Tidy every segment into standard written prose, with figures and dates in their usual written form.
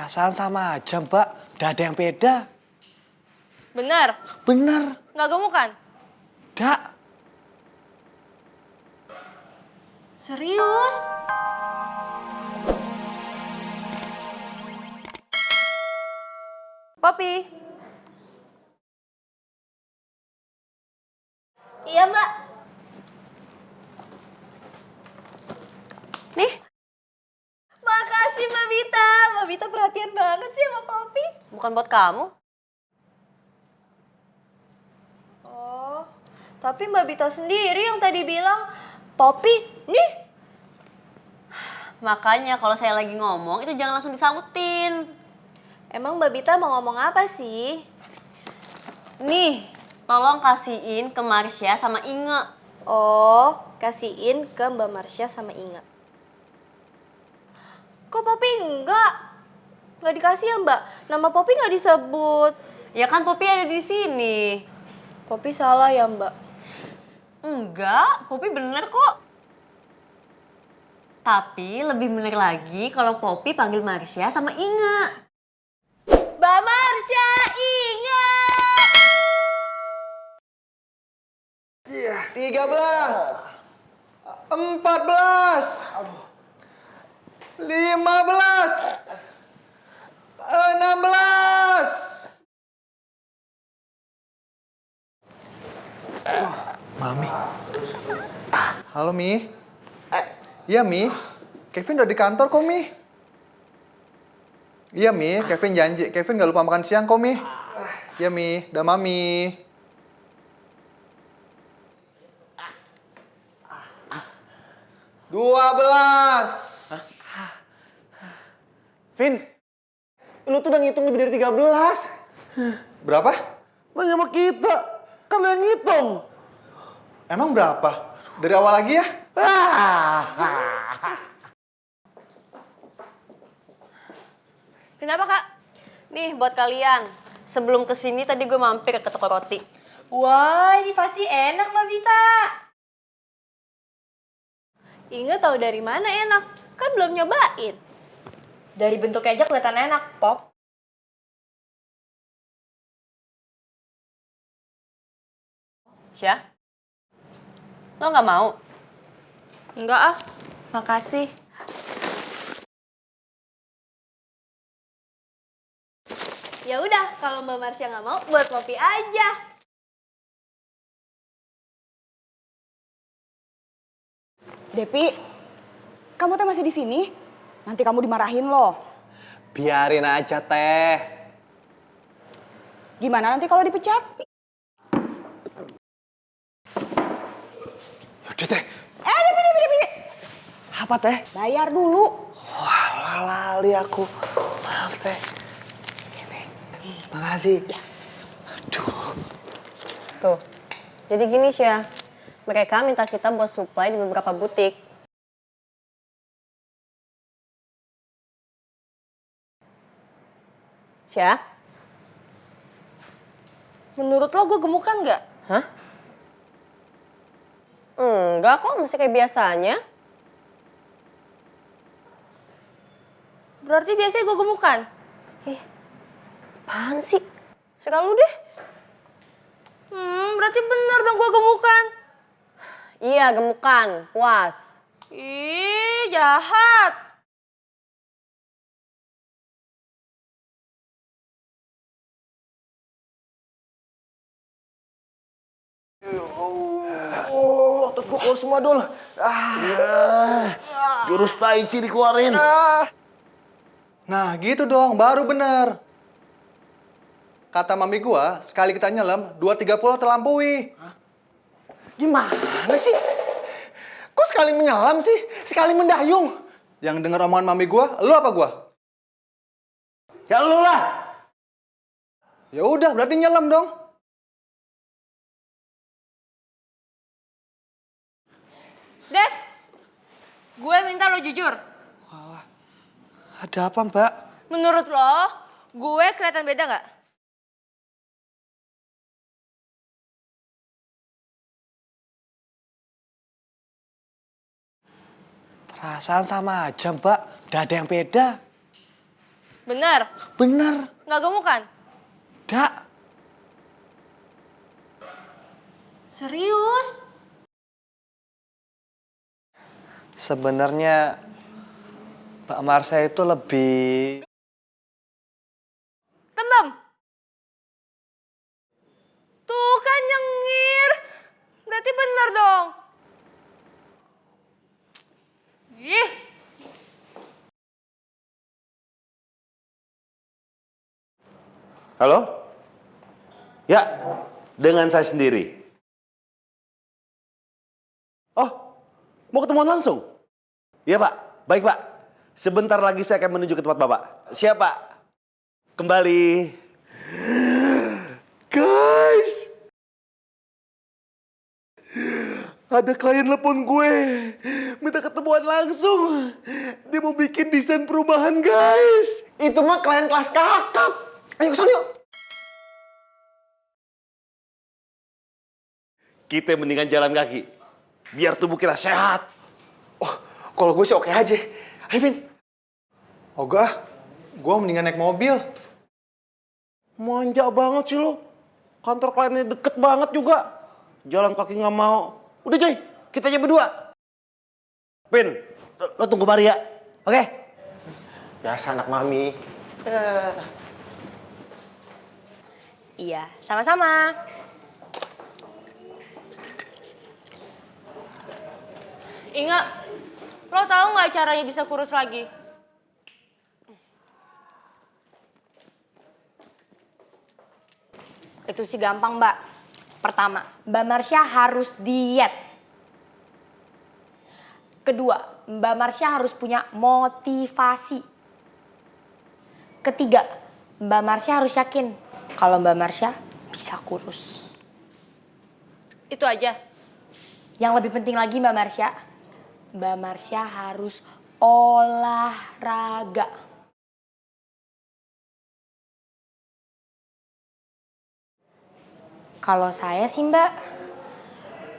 Perasaan sama aja, Mbak. Nggak ada yang beda. Bener? Bener. Nggak gemuk kan? Nggak. Serius? Poppy? Iya, Mbak. Nih. Makasih, Mbak Vita. Mbak Vita perhatian banget sih sama Poppy. Bukan buat kamu. Oh, tapi Mbak Vita sendiri yang tadi bilang, Poppy, nih. Makanya kalau saya lagi ngomong, itu jangan langsung disautin. Emang Mbak Vita mau ngomong apa sih? Nih, tolong kasihin ke Marsha sama Inge. Oh, kasihin ke Mbak Marsha sama Inge. Kok Poppy enggak? Nggak dikasih ya, Mbak? Nama Poppy nggak disebut. Ya kan Poppy ada di sini. Poppy salah ya, Mbak? Enggak, Poppy bener kok. Tapi lebih bener lagi kalau Poppy panggil Marsha sama Inge. Mbak Marsha, Inge! 13. 14. 15. 16. Mami. Halo, Mi. Iya, Mi. Kevin udah di kantor kok, Mi. Iya, Mi. Kevin janji. Kevin gak lupa makan siang kok, Mi. Iya, Mi. Dah, Mami. Dua belas. Vin, lu tuh udah ngitung lebih dari 13. Berapa? Nanya sama kita, kan lu yang ngitung. Emang berapa? Dari awal lagi ya? Kenapa, Kak? Nih, buat kalian. Sebelum kesini tadi gue mampir ke toko roti. Wah, ini pasti enak, Mbak Vita. Inge tahu dari mana enak? Kan belum nyobain. Dari bentuknya aja kelihatan enak, Pop. Syah? Lo nggak mau? Enggak ah, makasih. Ya udah, kalau Mbak Marsha nggak mau, buat Poppy aja. Depi, kamu teh masih di sini? Nanti kamu dimarahin loh. Biarin aja, Teh. Gimana nanti kalau dipecat? Udah, Teh. Depi. Apa, Teh? Bayar dulu. Wah, lali aku. Maaf, Teh. Ini. Makasih. Aduh. Tuh, jadi gini Syah. Mereka minta kita buat supply di beberapa butik. Syah? Menurut lo gue gemukan nggak? Hah? Enggak kok, masih kayak biasanya. Berarti biasanya gue gemukan? Apaan sih? Sekali lu deh. Berarti bener dong gue gemukan. Iya, gemukan. Puas. Ih, jahat. Otot gua keluar semua, Dul. Jurus Tai Chi dikeluarin. Nah, gitu dong. Baru bener. Kata mami gua, sekali kita nyelam, 2-3 pulau terlampaui. Gimana sih? Kok sekali menyelam sih? Sekali mendayung? Yang denger omongan mami gua, lu apa gua? Ya lu lah. Ya udah, berarti nyelam dong. Dev, gue minta lo jujur. Ada apa, Mbak? Menurut lo, gue kelihatan beda nggak? Perasaan sama aja, Mbak. Nggak ada yang beda. Bener? Bener. Nggak gemuk kan? Dak. Serius? Sebenarnya Mbak Marsha itu lebih... Tembem? Tuh kan nyengir. Berarti bener dong. Ih. Halo? Ya, dengan saya sendiri. Oh, mau ketemuan langsung? Iya Pak, baik Pak. Sebentar lagi saya akan menuju ke tempat Bapak. Siap Pak. Kembali. Guys, ada klien telepon gue. Minta ketemuan langsung. Dia mau bikin desain perumahan guys. Itu mah klien kelas kakap. Ayo kesana yuk. Kita mendingan jalan kaki. Biar tubuh kita sehat. Oh, kalau gue sih oke aja. Ayo, Vin. Ogah, gue mendingan naik mobil. Manja banget sih lo. Kantor kliennya deket banget juga. Jalan kaki nggak mau. Udah Joy, kita aja berdua. Pin, lo tunggu Maria, oke? Biasa anak mami. Iya, sama-sama. Ingat, lo tahu nggak caranya bisa kurus lagi? Itu sih gampang, Mbak. Pertama, Mbak Marsha harus diet. Kedua, Mbak Marsha harus punya motivasi. Ketiga, Mbak Marsha harus yakin kalau Mbak Marsha bisa kurus. Itu aja. Yang lebih penting lagi Mbak Marsha harus olahraga. Kalau saya sih Mbak,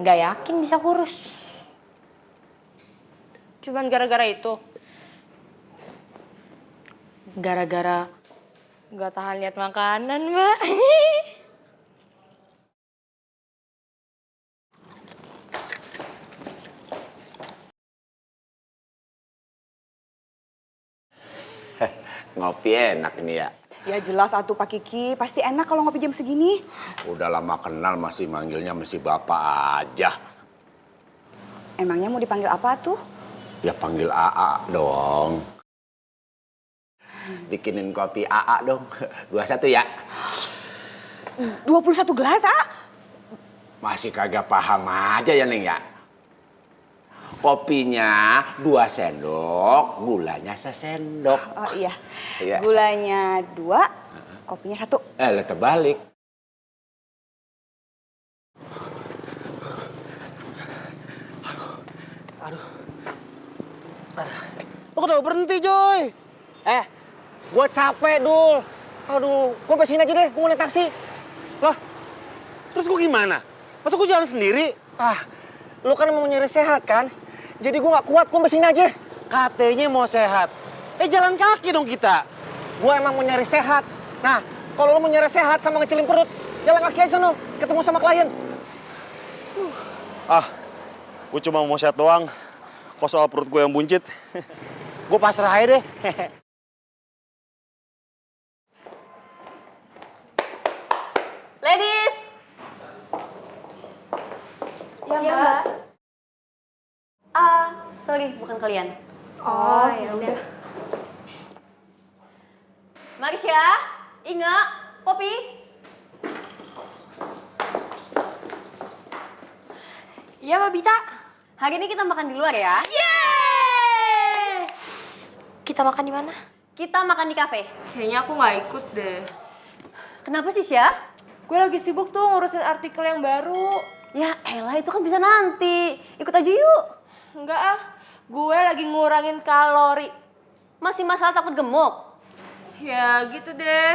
nggak yakin bisa kurus. Cuman gara-gara itu. Gara-gara nggak tahan lihat makanan Mbak. Ngopi enak ini ya. Ya jelas atuh Pak Kiki, pasti enak kalau ngopi jam segini. Udah lama kenal masih manggilnya masih bapak aja. Emangnya mau dipanggil apa tuh? Ya panggil AA dong. Bikinin kopi AA dong. 21 ya. 21 gelas, ah? Masih kagak paham aja ya Neng ya. Kopinya 2 sendok, gulanya 1 sendok. Oh iya. Iya. Gulanya 2, kopinya 1. Lah terbalik. Lo kenapa berhenti, Joy? Gue capek, Dul. Aduh, gue sampai sini aja deh, gue mau naik taksi. Lah, terus gue gimana? Masa gue jalan sendiri? Lo kan mau nyari sehat kan? Jadi gue gak kuat, gue sampai sini aja. Katanya mau sehat. Jalan kaki dong kita. Gue emang mau nyari sehat. Nah, kalau lo mau nyari sehat sama ngecilin perut, jalan kaki aja no, ketemu sama klien. Gue cuma mau sehat doang. Kok soal perut gue yang buncit, gue pasrah aja deh. Ladies. Ya, Mbak. Sorry, bukan kalian. Oh, ya udah. Marsha, Inga, Poppy. Iya, Mbak Bita. Hari ini kita makan di luar ya. Yeay! Kita makan di mana? Kita makan di kafe. Kayaknya aku nggak ikut deh. Kenapa sih, Syah? Gue lagi sibuk tuh ngurusin artikel yang baru. Ya elah, itu kan bisa nanti. Ikut aja yuk. Enggak ah, gue lagi ngurangin kalori. Masih masalah takut gemuk? Ya gitu deh.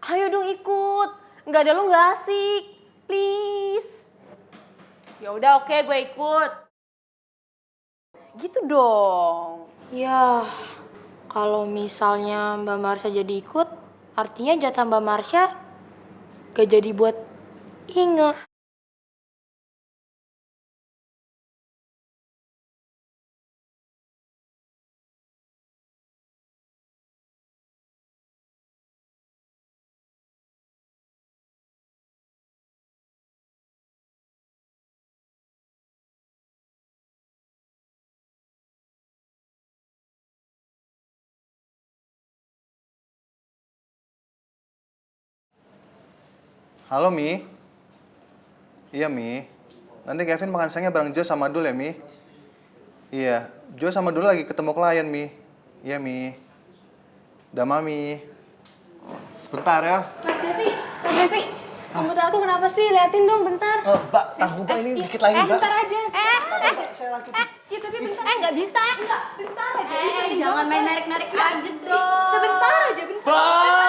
Ayo dong ikut. Nggak ada lo nggak asik. Please. Ya udah oke, gue ikut. Gitu dong. Ya, kalau misalnya Mbak Marsha jadi ikut, artinya jatah Mbak Marsha gak jadi buat Inge. Halo, Mi. Iya, Mi. Nanti Kevin makan siangnya bareng Jo sama Dul ya, Mi? Iya, Jo sama Dul lagi ketemu klien, Mi. Iya, Mi. Udah, Mami. Sebentar ya. Mas Devi, komputer aku kenapa sih? Liatin dong bentar. Mbak, tangguh Mbak ini dikit lagi, Mbak. Bentar aja. Saya lagi. Ya tapi bentar. Nggak bisa. Bentar aja. Jangan main narik-narik aja dong. Sebentar aja, bentar. Mbak!